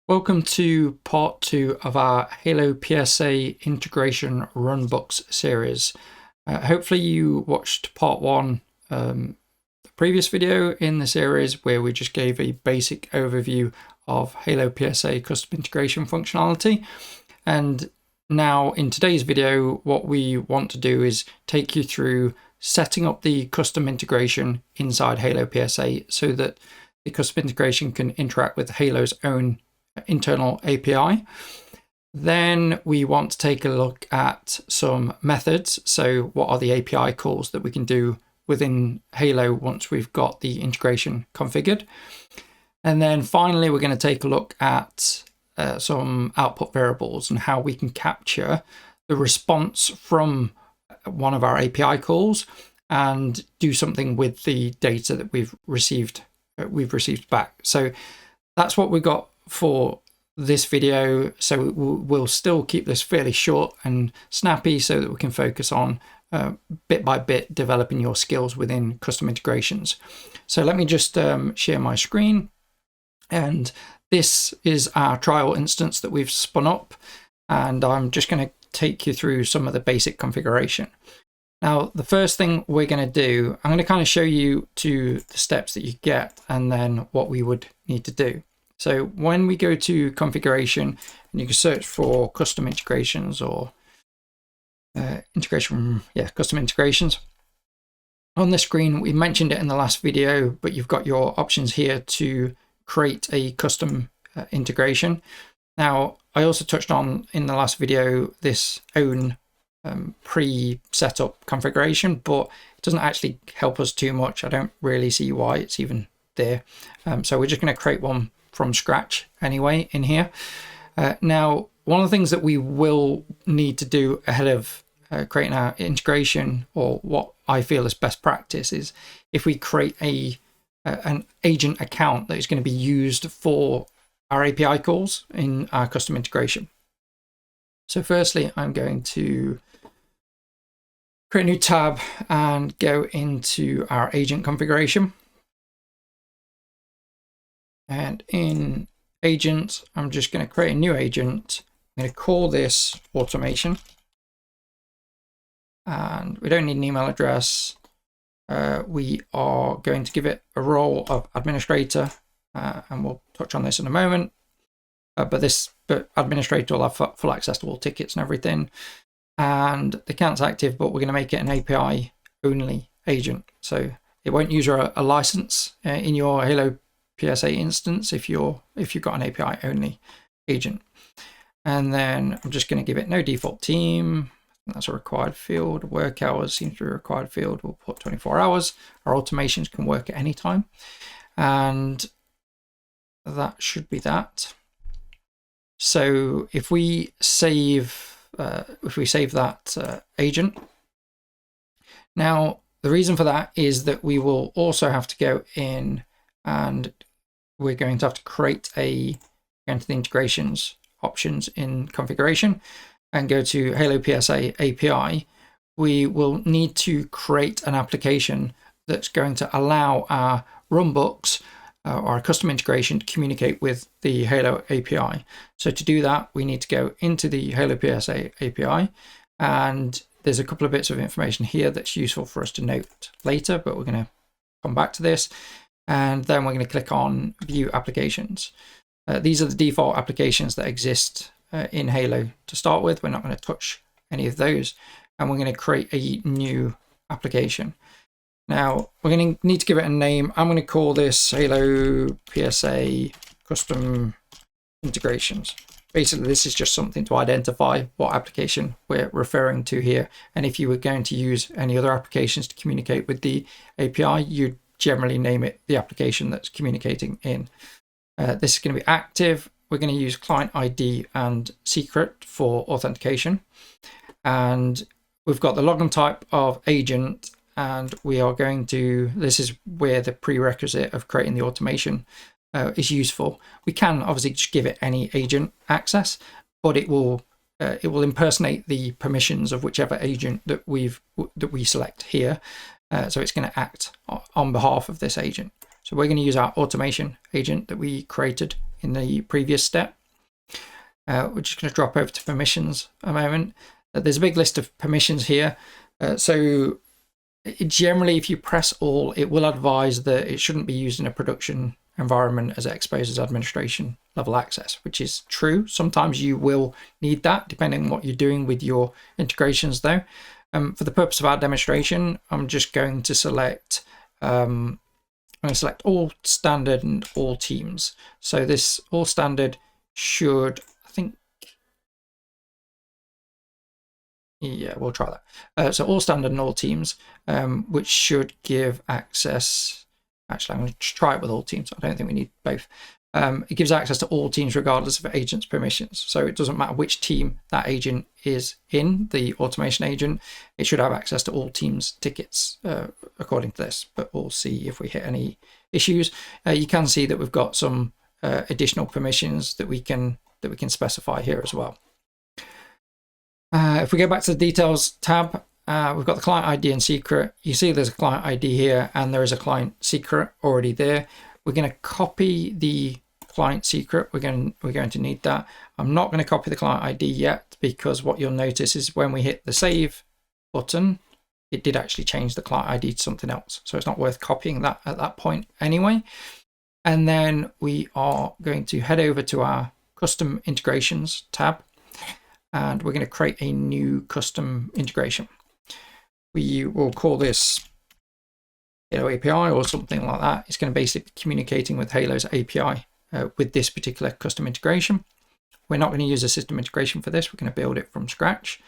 Welcome to part 2 of our HaloPSA Integration Runbooks series. Hopefully you watched part 1, the previous video in the series where we just gave a basic overview of HaloPSA custom integration functionality. And now in today's video, what we want to do is take you through setting up the custom integration inside HaloPSA so that the custom integration can interact with Halo's own internal API. Then we want to take a look at some methods. So what are the API calls that we can do within Halo once we've got the integration configured? And then finally, we're going to take a look at some output variables and how we can capture the response from one of our API calls and do something with the data that we've received back. So that's what we've got for this video. So we'll still keep this fairly short and snappy so that we can focus on bit by bit developing your skills within custom integrations. So let me just share my screen, and this is our trial instance that we've spun up, and I'm just going to take you through some of the basic configuration. Now, the first thing we're going to do, I'm going to kind of show you to the steps that you get and then what we would need to do. So when we go to configuration, and you can search for custom integrations or custom integrations. On the screen, we mentioned it in the last video, but you've got your options here to create a custom integration. Now, I also touched on in the last video this own pre-set up configuration, but it doesn't actually help us too much. I don't really see why it's even there. So we're just going to create one from scratch anyway in here. Now, one of the things that we will need to do ahead of creating our integration, or what I feel is best practice, is if we create an agent account that is going to be used for our API calls in our custom integration. So firstly, I'm going to create a new tab and go into our agent configuration. And in agent, I'm just going to create a new agent. I'm going to call this automation. And we don't need an email address. We are going to give it a role of administrator, and we'll touch on this in a moment. But administrator will have full access to all tickets and everything. And the account's active, but we're going to make it an API only agent. So it won't use a license in your HaloPSA instance if you've got an API only agent. And then I'm just going to give it no default team. That's a required field. Work hours seems to be a required field. We'll put 24 hours. Our automations can work at any time. And that should be that. So if we save that agent, now the reason for that is that we will also have to go in and we're going to have to create go into the integrations options in configuration and go to HaloPSA API. We will need to create an application that's going to allow our Runbooks our custom integration to communicate with the Halo API. So to do that, we need to go into the HaloPSA API, and there's a couple of bits of information here that's useful for us to note later, but we're going to come back to this. And then we're going to click on View Applications. These are the default applications that exist in Halo to start with. We're not going to touch any of those, and we're going to create a new application. Now, we're going to need to give it a name. I'm going to call this HaloPSA Custom Integrations. Basically, this is just something to identify what application we're referring to here. And if you were going to use any other applications to communicate with the API, you'd generally name it the application that's communicating in. This is going to be active. We're going to use client ID and secret for authentication. And we've got the login type of agent. And we are going to, this is where the prerequisite of creating the automation is useful. We can obviously just give it any agent access, but it will impersonate the permissions of whichever agent that we select here. So it's going to act on behalf of this agent. So we're going to use our automation agent that we created in the previous step. We're just going to drop over to permissions a moment. There's a big list of permissions here. So generally, if you press all, it will advise that it shouldn't be used in a production environment as it exposes administration level access, which is true. Sometimes you will need that depending on what you're doing with your integrations though. For the purpose of our demonstration, I'm just going to select I'm going to select all standard and all teams. So this all standard should, I think, yeah, we'll try that. So all standard and all teams, which should give access. Actually, I'm going to try it with all teams. I don't think we need both. It gives access to all teams regardless of agent's permissions. So it doesn't matter which team that agent is in, the automation agent, it should have access to all teams tickets according to this, but we'll see if we hit any issues. You can see that we've got some additional permissions that we can specify here as well. If we go back to the details tab, we've got the client ID and secret. You see there's a client ID here and there is a client secret already there. We're going to copy the client secret. We're going to need that. I'm not going to copy the client ID yet because what you'll notice is when we hit the save button, it did actually change the client ID to something else. So it's not worth copying that at that point anyway. And then we are going to head over to our custom integrations tab. And we're going to create a new custom integration. We will call this HaloAPI or something like that. It's going to basically be communicating with Halo's API with this particular custom integration. We're not going to use a system integration for this. We're going to build it from scratch.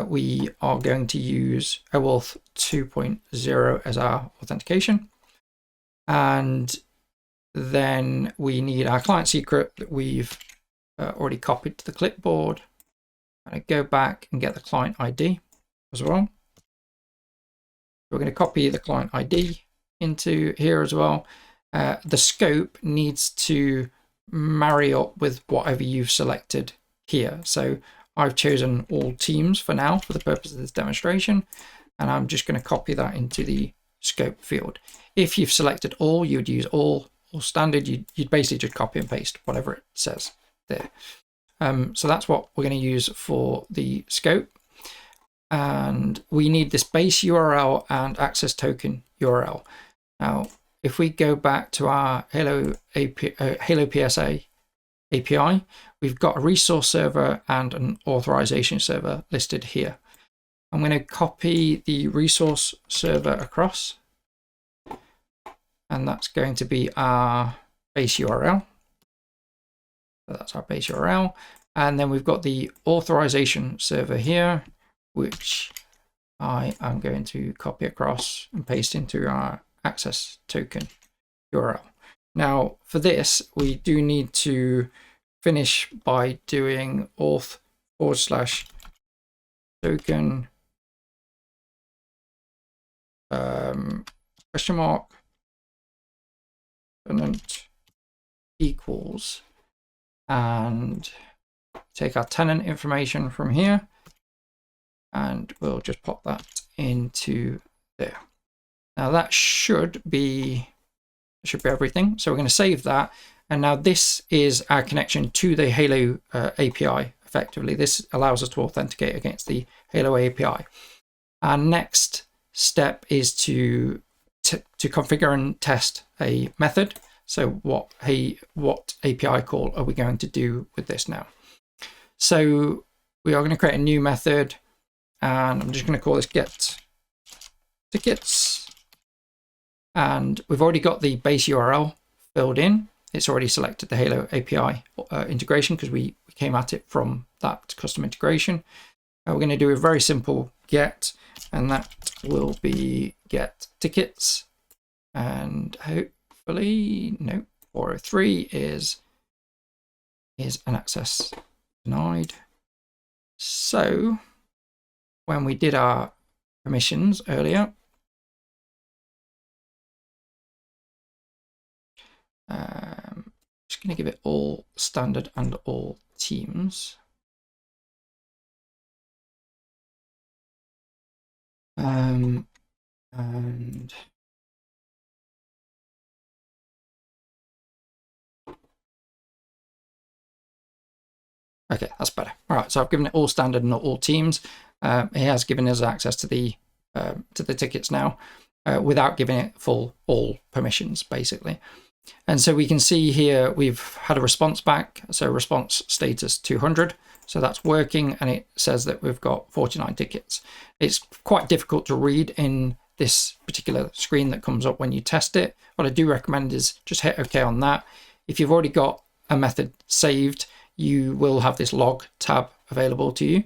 We are going to use OAuth 2.0 as our authentication. And then we need our client secret that we've already copied to the clipboard. I go back and get the client ID as well. We're going to copy the client ID into here as well. The scope needs to marry up with whatever you've selected here. So I've chosen all teams for now for the purpose of this demonstration, and I'm just going to copy that into the scope field. If you've selected all, you would use all standard. You'd basically just copy and paste whatever it says there. So that's what we're going to use for the scope. And we need this base URL and access token URL. Now, if we go back to our HaloPSA API, we've got a resource server and an authorization server listed here. I'm going to copy the resource server across, and that's going to be our base URL. So that's our base URL. And then we've got the authorization server here, which I am going to copy across and paste into our access token URL. Now, for this, we do need to finish by doing auth/token question mark tenant equals, and take our tenant information from here, and we'll just pop that into there. Now that should be everything. So we're going to save that, and now this is our connection to the Halo API. Effectively, this allows us to authenticate against the Halo API. Our next step is to configure and test a method. So what API call are we going to do with this now? So we are going to create a new method, and I'm just going to call this get tickets. And we've already got the base URL filled in. It's already selected the Halo API integration because we came at it from that custom integration. We're going to do a very simple get, and that will be get tickets. And hopefully, no, 403 is an access denied. So when we did our permissions earlier, just going to give it all standard and all teams. And Okay, that's better. All right, so I've given it all standard and not all teams. It has given us access to the tickets now without giving it all permissions, basically. And so we can see here we've had a response back, so response status 200. So that's working, and it says that we've got 49 tickets. It's quite difficult to read in this particular screen that comes up when you test it. What I do recommend is just hit OK on that. If you've already got a method saved, you will have this log tab available to you.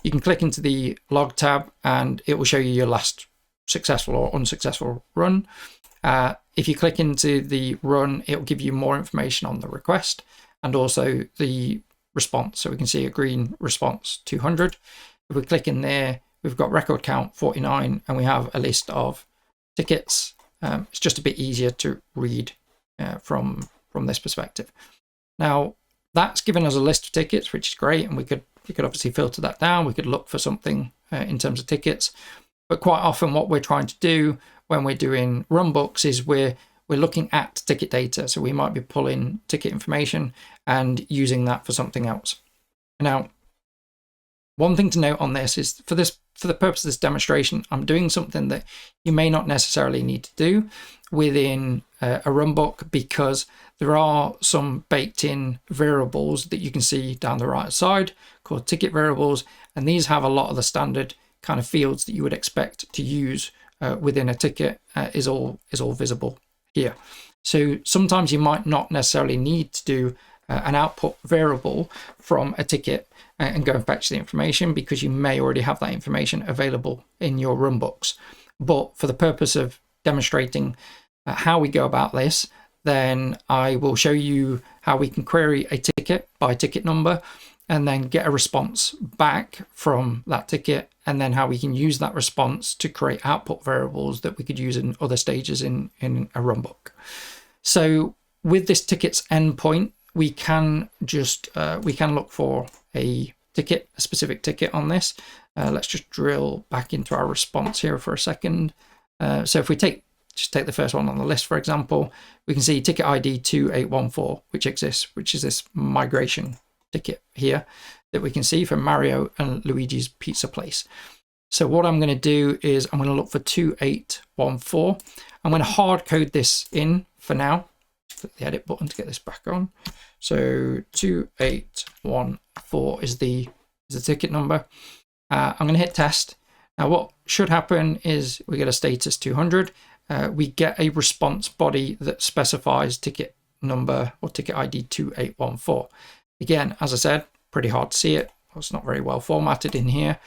You can click into the log tab and it will show you your last successful or unsuccessful run. If you click into the run, it will give you more information on the request and also the response. So we can see a green response 200. If we click in there, we've got record count 49 and we have a list of tickets. It's just a bit easier to read from this perspective. Now, that's given us a list of tickets, which is great, and we could obviously filter that down. We could look for something in terms of tickets, but quite often what we're trying to do when we're doing Runbooks is we're looking at ticket data. So we might be pulling ticket information and using that for something else. Now, one thing to note on this is for the purpose of this demonstration, I'm doing something that you may not necessarily need to do within a Runbook, because there are some baked in variables that you can see down the right side called ticket variables, and these have a lot of the standard kind of fields that you would expect to use within a ticket is all visible here. So sometimes you might not necessarily need to do an output variable from a ticket and go and fetch the information, because you may already have that information available in your Runbooks. But for the purpose of demonstrating how we go about this, then I will show you how we can query a ticket by ticket number and then get a response back from that ticket, and then how we can use that response to create output variables that we could use in other stages in a Runbook. So with this tickets endpoint, we can just we can look for a ticket, a specific ticket on this. Let's just drill back into our response here for a second. So if we just take the first one on the list, for example, we can see ticket ID 2814, which exists, which is this migration ticket here that we can see for Mario and Luigi's Pizza Place. So what I'm going to do is I'm going to look for 2814. I'm going to hard code this in for now. Click the edit button to get this back on. So 2814 is the ticket number. I'm going to hit test. Now what should happen is we get a status 200. We get a response body that specifies ticket number or ticket ID 2814. Again, as I said, pretty hard to see it. It's not very well formatted in here.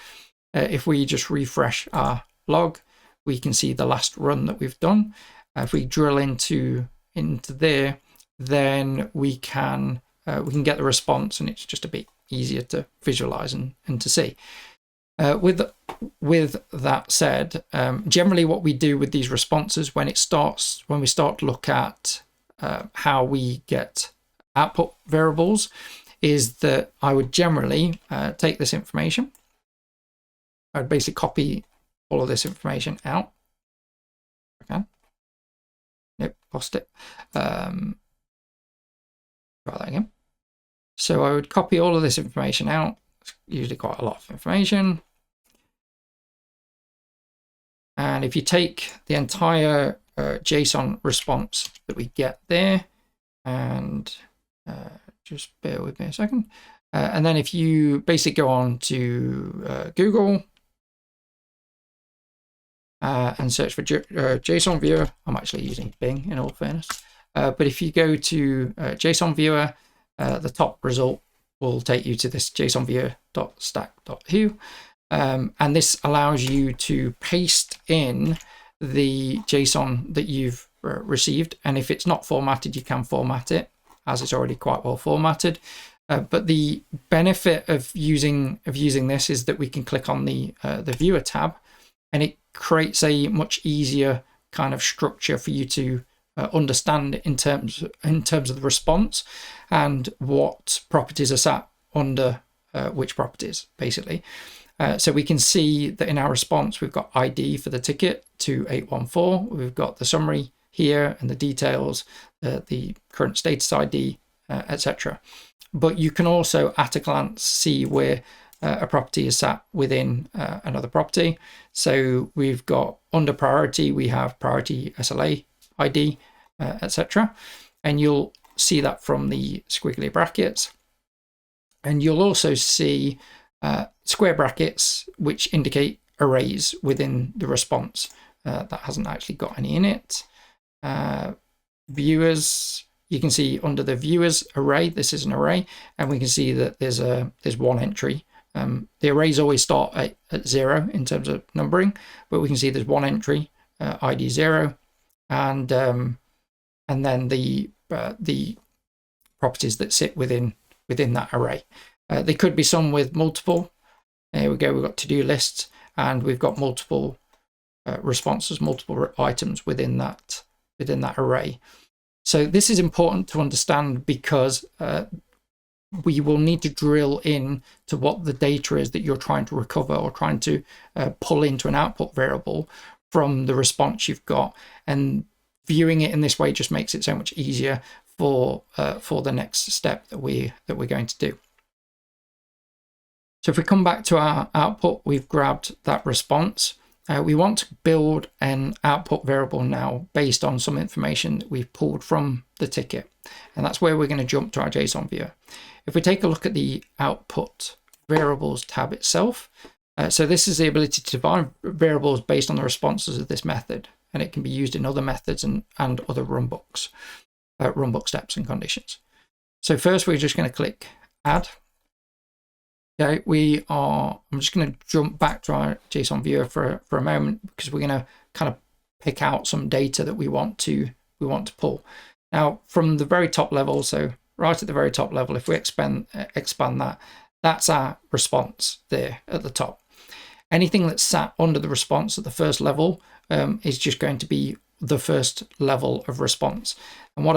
If we just refresh our log, we can see the last run that we've done. If we drill into there, then we can get the response, and it's just a bit easier to visualize and to see. With that said, generally what we do with these responses when we start to look at how we get output variables is that I would generally take this information. I would basically copy all of this information out. Okay. Nope, lost it. Try that again. So I would copy all of this information out. It's usually quite a lot of information. And if you take the entire JSON response that we get there, and just bear with me a second, and then if you basically go on to Google and search for JSON viewer, I'm actually using Bing in all fairness, but if you go to JSON viewer, the top result will take you to this JSON viewer.stack.hu. And this allows you to paste in the JSON that you've received. And if it's not formatted, you can format it, as it's already quite well formatted. But the benefit of using this is that we can click on the viewer tab, and it creates a much easier kind of structure for you to understand in terms of the response and what properties are sat under which properties, basically. So we can see that in our response, we've got ID for the ticket 2814. We've got the summary here and the details, the current status ID etc. But you can also at a glance see where a property is sat within another property. So we've got under priority, we have priority SLA ID, etc. And you'll see that from the squiggly brackets. And you'll also see square brackets, which indicate arrays within the response. That hasn't actually got any in it. Viewers, you can see under the viewers array, this is an array, and we can see that there's one entry. The arrays always start at 0 in terms of numbering, but we can see there's one entry, ID 0, and then the properties that sit within that array. There could be some with multiple. There we go. We've got to-do lists, and we've got multiple responses, multiple items within that array. So this is important to understand because we will need to drill in to what the data is that you're trying to recover or trying to pull into an output variable from the response you've got, and viewing it in this way just makes it so much easier for the next step that we're going to do. So if we come back to our output, we've grabbed that response. We want to build an output variable now based on some information that we've pulled from the ticket. And that's where we're going to jump to our JSON viewer. If we take a look at the output variables tab itself, so this is the ability to define variables based on the responses of this method, and it can be used in other methods and other runbook steps and conditions. So first we're just going to click add. Okay, I'm just going to jump back to our JSON viewer for a moment, because we're going to kind of pick out some data that we want to pull. Now from the very top level, so right at the very top level, if we expand that, that's our response there at the top. Anything that's sat under the response at the first level is just going to be the first level of response. And what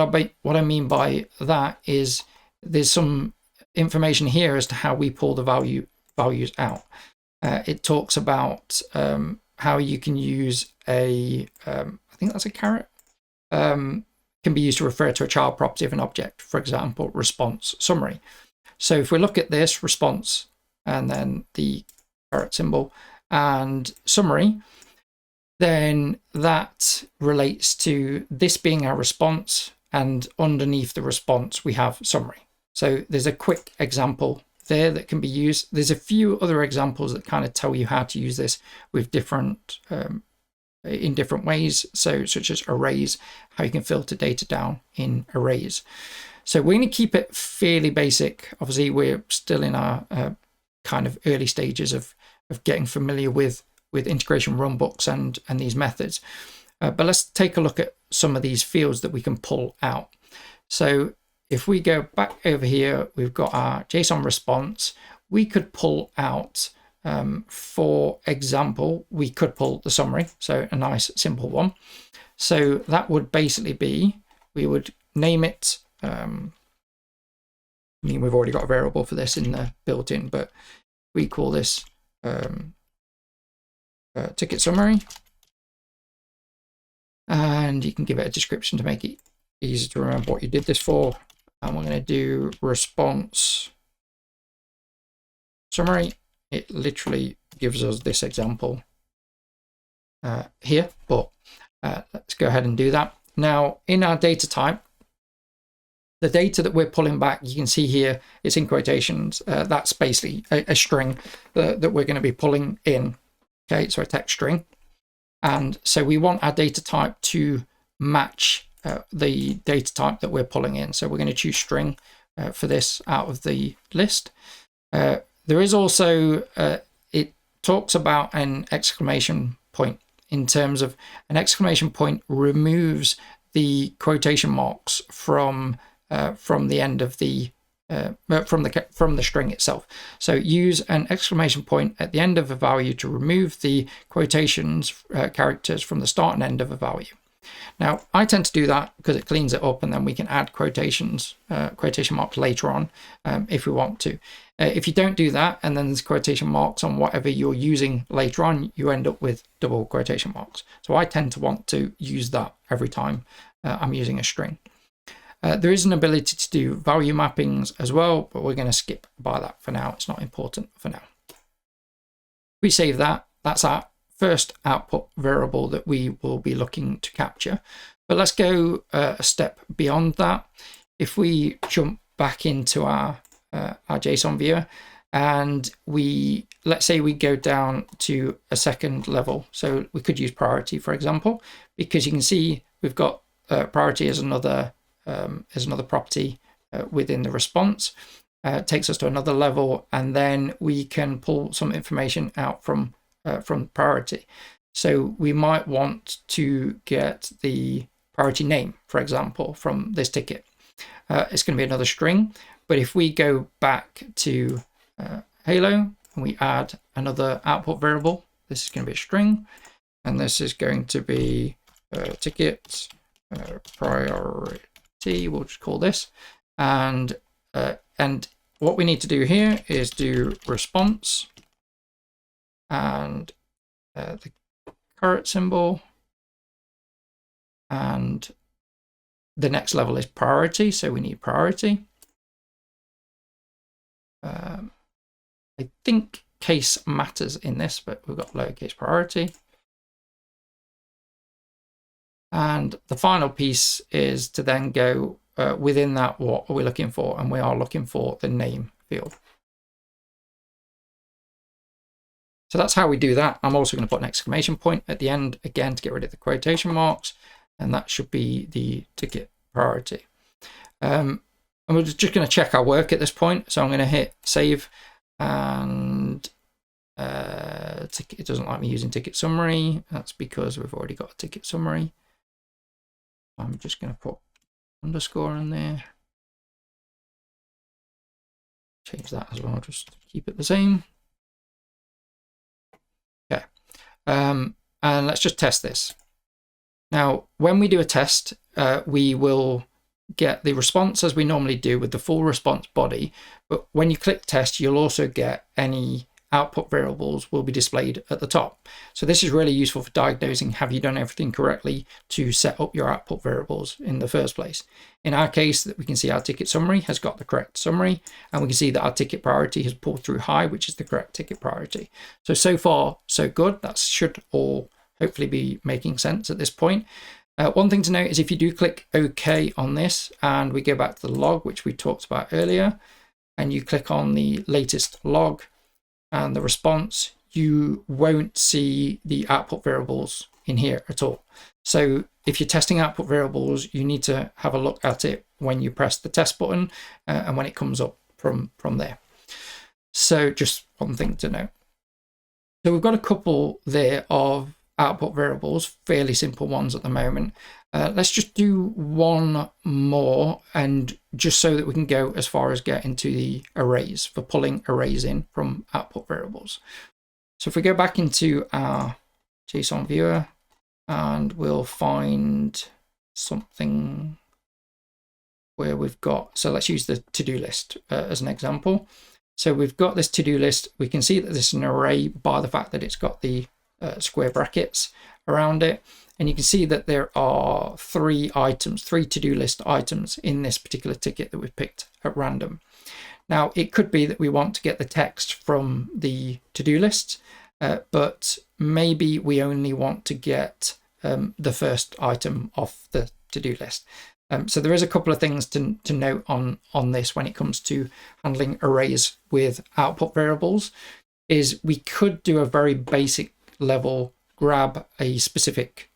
I mean by that is there's some information here as to how we pull the values out. It talks about how you can use I think that's a caret, can be used to refer to a child property of an object, for example, response summary. So if we look at this response and then the caret symbol and summary, then that relates to this being our response, and underneath the response we have summary. So there's a quick example there that can be used. There's a few other examples that kind of tell you how to use this with different in different ways, so such as arrays, how you can filter data down in arrays. So we're going to keep it fairly basic. Obviously we're still in our kind of early stages of getting familiar with integration runbooks and these methods, but let's take a look at some of these fields that we can pull out. So if we go back over here, we've got our JSON response. We could pull out, for example, we could pull the summary, so a nice simple one. So that would basically be, we would name it, I mean, we've already got a variable for this in the built-in, but we call this ticket summary. And you can give it a description to make it easy to remember what you did this for. And we're going to do response summary. It literally gives us this example here, but let's go ahead and do that. Now in our data type, the data that we're pulling back, you can see here, it's in quotations. That's basically a string that we're going to be pulling in. Okay, so a text string. And so we want our data type to match the data type that we're pulling in. So we're going to choose string for this out of the list. There is also, it talks about an exclamation point, in terms of an exclamation point removes the quotation marks from the end of the from the string itself. So use an exclamation point at the end of a value to remove the quotations characters from the start and end of a value. Now I tend to do that because it cleans it up, and then we can add quotation marks later on if we want to. If you don't do that and then there's quotation marks on whatever you're using later on, you end up with double quotation marks. So I tend to want to use that every time I'm using a string. There is an ability to do value mappings as well, but we're going to skip by that for now. It's not important for now. We save that. That's our first output variable that we will be looking to capture. But let's go a step beyond that. If we jump back into our JSON viewer, and let's say we go down to a second level. So we could use priority, for example, because you can see we've got priority as another property within the response. It takes us to another level, and then we can pull some information out from priority. So we might want to get the priority name, for example, from this ticket. It's going to be another string, but if we go back to Halo and we add another output variable, this is going to be a string, and this is going to be ticket priority. We'll just call this, and what we need to do here is do response and the caret symbol, and the next level is priority, so we need priority. I think case matters in this, but we've got lowercase priority. And the final piece is to then go within that, what are we looking for? And we are looking for the name field. So that's how we do that. I'm also going to put an exclamation point at the end, again, to get rid of the quotation marks. And that should be the ticket priority. And we're just going to check our work at this point. So I'm going to hit save, and it doesn't like me using ticket summary. That's because we've already got a ticket summary. I'm just going to put underscore in there. Change that as well, just keep it the same. Okay. And let's just test this. Now, when we do a test, we will get the response as we normally do with the full response body. But when you click test, you'll also get any output variables will be displayed at the top. So this is really useful for diagnosing, have you done everything correctly to set up your output variables in the first place. In our case, that we can see our ticket summary has got the correct summary, and we can see that our ticket priority has pulled through high, which is the correct ticket priority. So far, so good. That should all hopefully be making sense at this point. One thing to note is if you do click OK on this, and we go back to the log, which we talked about earlier, and you click on the latest log and the response, you won't see the output variables in here at all. So if you're testing output variables, you need to have a look at it when you press the test button and when it comes up from there. So just one thing to note. So we've got a couple there of output variables, fairly simple ones at the moment. Let's just do one more, and just so that we can go as far as get into the arrays for pulling arrays in from output variables. So if we go back into our JSON viewer, and we'll find something where we've got, so let's use the to-do list as an example. So we've got this to-do list. We can see that this is an array by the fact that it's got the square brackets around it, and you can see that there are three to-do list items in this particular ticket that we've picked at random. Now it could be that we want to get the text from the to-do list, but maybe we only want to get the first item off the to-do list. So there is a couple of things to note on this when it comes to handling arrays with output variables. Is we could do a very basic level, grab a specific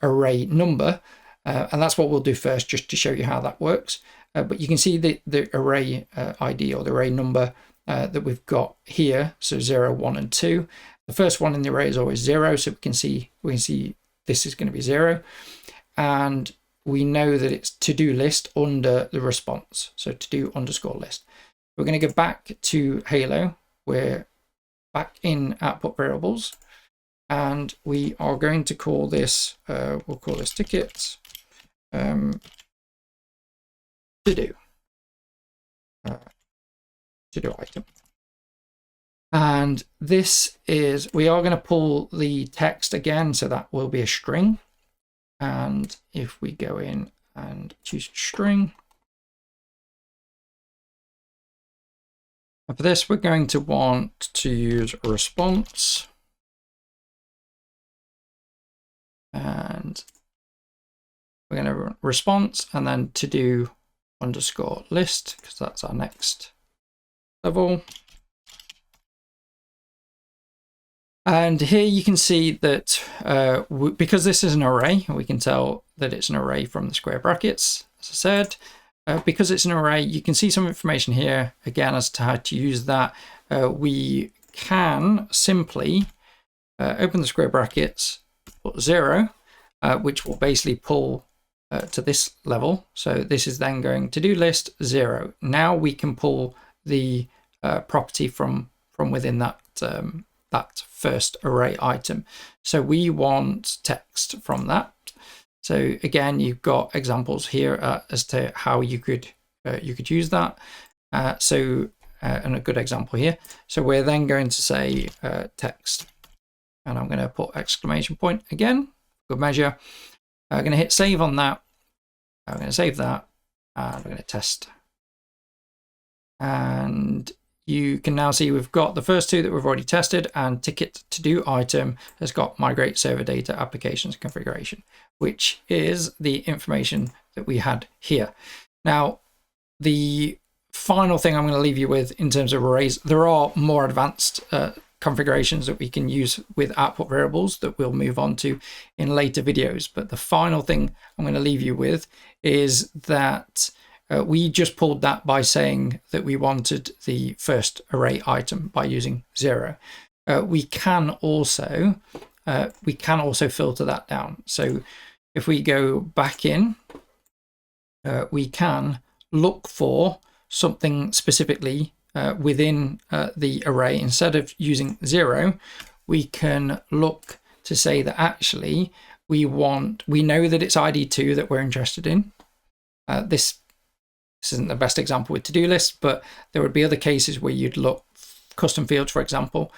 array number, and that's what we'll do first, just to show you how that works. But you can see the array ID or the array number that we've got here, so 0, 1, and 2. The first one in the array is always 0, so we can see this is going to be 0, and we know that it's to-do list under the response, so to-do underscore list. We're going to go back to Halo. We're back in output variables, and we are going to call this, we'll call this tickets to do item. And this is, we are going to pull the text again, so that will be a string. And if we go in and choose string. And for this, we're going to want to use a response. And we're going to run response and then to do underscore list, because that's our next level. And here you can see that because this is an array, we can tell that it's an array from the square brackets, as I said. Because it's an array, you can see some information here, again, as to how to use that. We can simply open the square brackets, put 0, which will basically pull to this level. So this is then going to do list 0. Now we can pull the property from within that that first array item. So we want text from that. So again, you've got examples here as to how you could use that. And a good example here. So we're then going to say text, and I'm going to put exclamation point again. Good measure. I'm going to hit save on that. I'm going to save that, and I'm going to test. And you can now see we've got the first two that we've already tested, and ticket to do item has got migrate server data applications configuration, which is the information that we had here. Now, the final thing I'm going to leave you with in terms of arrays, there are more advanced configurations that we can use with output variables that we'll move on to in later videos. But the final thing I'm going to leave you with is that we just pulled that by saying that we wanted the first array item by using 0. We can also filter that down. So if we go back in, we can look for something specifically within the array. Instead of using 0, we can look to say that actually we know that it's ID 2 that we're interested in. This isn't the best example with to-do lists, but there would be other cases where you'd look custom fields, for example.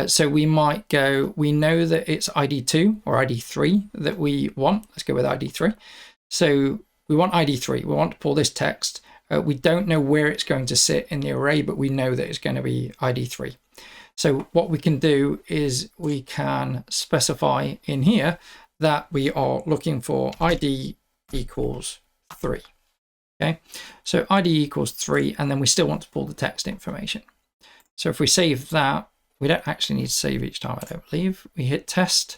So we might go, we know that it's ID 2 or ID 3 that we want. Let's go with ID 3. So we want ID 3. We want to pull this text. We don't know where it's going to sit in the array, but we know that it's going to be ID 3. So what we can do is we can specify in here that we are looking for ID equals 3. Okay, so ID equals 3, and then we still want to pull the text information. So if we save that, we don't actually need to save each time, I don't believe. We hit test,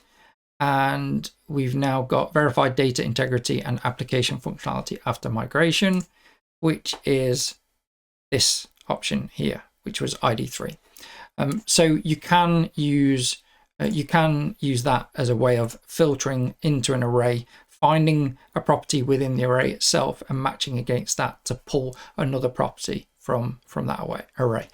and we've now got verified data integrity and application functionality after migration, which is this option here, which was ID 3. So you can use that as a way of filtering into an array, finding a property within the array itself and matching against that to pull another property from that array.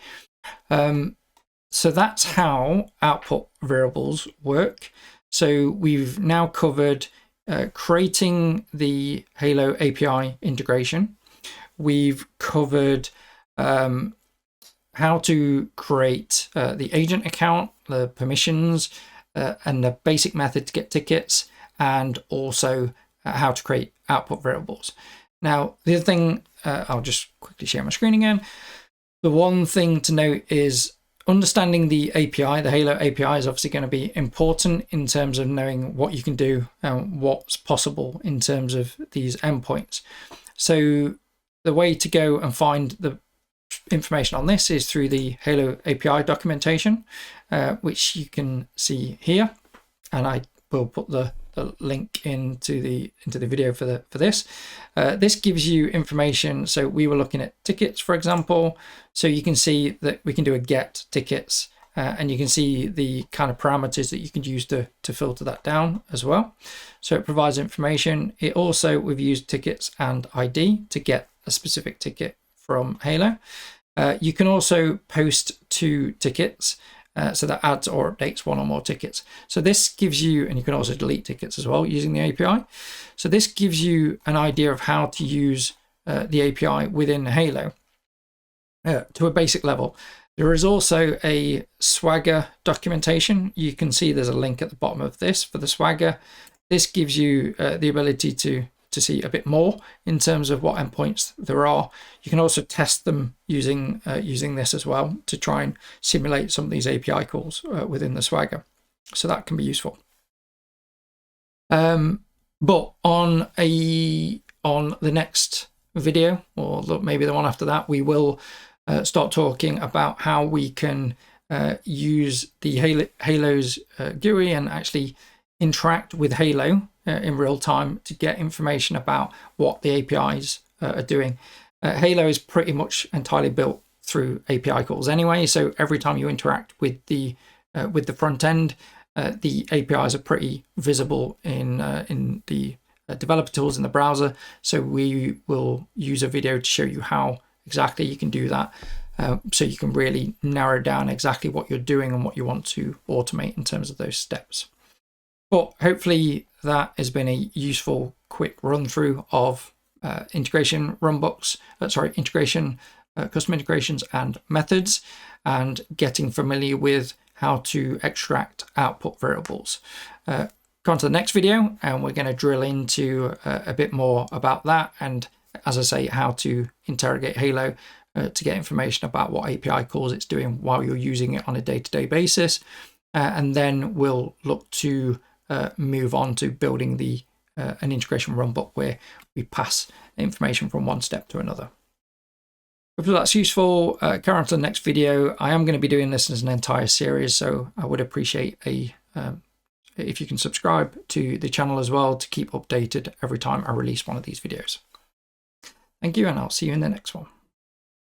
So that's how output variables work. So we've now covered creating the HaloAPI integration. We've covered how to create the agent account, the permissions, and the basic method to get tickets, and also how to create output variables. Now, the other thing, I'll just quickly share my screen again. The one thing to note is understanding the API, the Halo API, is obviously going to be important in terms of knowing what you can do and what's possible in terms of these endpoints. So the way to go and find the information on this is through the Halo API documentation, which you can see here, and I will put the link into the video for this. This gives you information. So we were looking at tickets, for example. So you can see that we can do a get tickets, and you can see the kind of parameters that you can use to filter that down as well. So it provides information. It also, we've used tickets and ID to get a specific ticket from Halo. You can also post 2 tickets, so that adds or updates 1 or more tickets. So this gives you, and you can also delete tickets as well using the API. So this gives you an idea of how to use the API within Halo to a basic level. There is also a Swagger documentation. You can see there's a link at the bottom of this for the Swagger. This gives you the ability to to see a bit more in terms of what endpoints there are. You can also test them using this as well to try and simulate some of these API calls within the Swagger. So that can be useful. But on the next video, or maybe the one after that, we will start talking about how we can use the Halo's GUI and actually interact with Halo in real time to get information about what the APIs are doing. Halo is pretty much entirely built through API calls anyway, so every time you interact with the front end, the APIs are pretty visible in the developer tools in the browser. So we will use a video to show you how exactly you can do that, so you can really narrow down exactly what you're doing and what you want to automate in terms of those steps. But hopefully that has been a useful quick run through of integration runbooks, custom integrations and methods, and getting familiar with how to extract output variables. Go on to the next video, and we're going to drill into a bit more about that, and as I say, how to interrogate Halo to get information about what API calls it's doing while you're using it on a day-to-day basis. And then we'll look to move on to building an integration runbook where we pass information from one step to another. Hopefully that's useful. Carry on to the next video. I am going to be doing this as an entire series, so I would appreciate if you can subscribe to the channel as well to keep updated every time I release one of these videos. Thank you, and I'll see you in the next one.